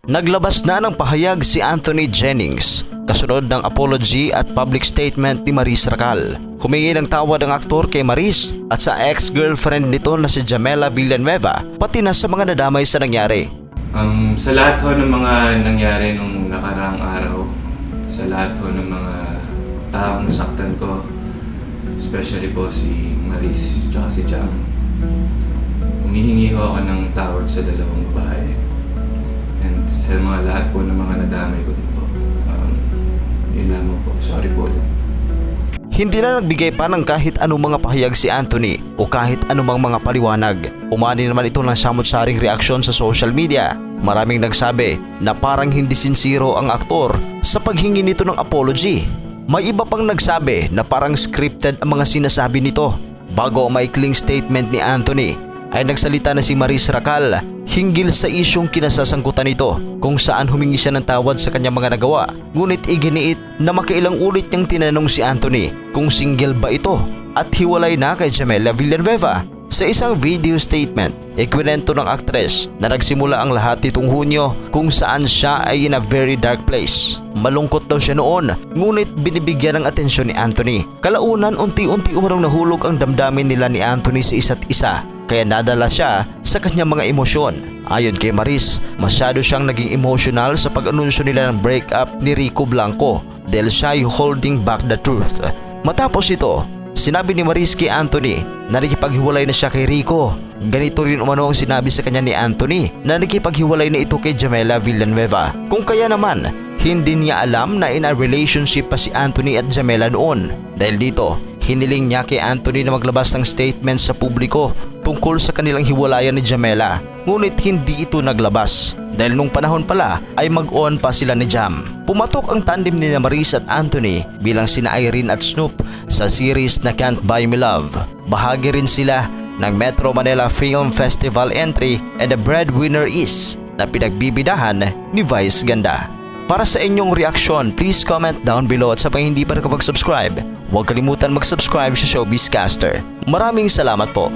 Naglabas na ng pahayag si Anthony Jennings kasunod ng apology at public statement ni Maris Racal. Humingi ng tawad ang aktor kay Maris at sa ex-girlfriend nito na si Jamela Villanueva, pati na sa mga nadamay sa nangyari. Sa lahat ho ng mga nangyari nung nakaraang araw, sa lahat ho ng mga taong nasaktan ko, especially po si Maris at si Jam, humihingi ho ako ng tawad sa dalawang babae. And sa mga lahat po ng mga nadamay ko din po. Yun lamang po. Sorry po ulit. Hindi na nagbigay pa ng kahit anong mga pahayag si Anthony o kahit anumang mga paliwanag. Umani naman ito ng samot-saring reaksyon sa social media. Maraming nagsabi na parang hindi sincero ang aktor sa paghingi nito ng apology. May iba pang nagsabi na parang scripted ang mga sinasabi nito. Bago ang maikling statement ni Anthony, ay nagsalita na si Maris Racal hinggil sa isyong kinasasangkutan nito kung saan humingi siya ng tawad sa kanyang mga nagawa. Ngunit iginiit na makailang ulit niyang tinanong si Anthony kung single ba ito at hiwalay na kay Jamela Villanueva. Sa isang video statement, ikwinento ng aktres na nagsimula ang lahat nitong Hunyo kung saan siya ay in a very dark place. Malungkot daw siya noon, ngunit binibigyan ng atensyon ni Anthony. Kalaunan unti-unti umarong nahulog ang damdamin nila ni Anthony sa isa't isa, kaya nadala siya sa kanyang mga emosyon. Ayon kay Maris, masyado siyang naging emotional sa pag-anunsyo nila ng breakup ni Rico Blanco dahil siya ay holding back the truth. Matapos ito, sinabi ni Maris kay Anthony na nakipaghiwalay na siya kay Rico. Ganito rin umano ang sinabi sa kanya ni Anthony na nakipaghiwalay na ito kay Jamela Villanueva. Kung kaya naman, hindi niya alam na in a relationship pa si Anthony at Jamela noon. Dahil dito, hiniling niya kay Anthony na maglabas ng statement sa publiko tungkol sa kanilang hiwalayan ni Jamela. Ngunit hindi ito naglabas dahil nung panahon pala ay mag-on pa sila ni Jam. Pumatok ang tandem ni Maris at Anthony bilang sina Irene at Snoop sa series na Can't Buy Me Love. Bahagi rin sila ng Metro Manila Film Festival entry and the breadwinner is na pinagbibidahan ni Vice Ganda. Para sa inyong reaksyon, please comment down below at sa mga hindi pa nakapag-subscribe, huwag kalimutan mag-subscribe sa Showbiz Caster. Maraming salamat po.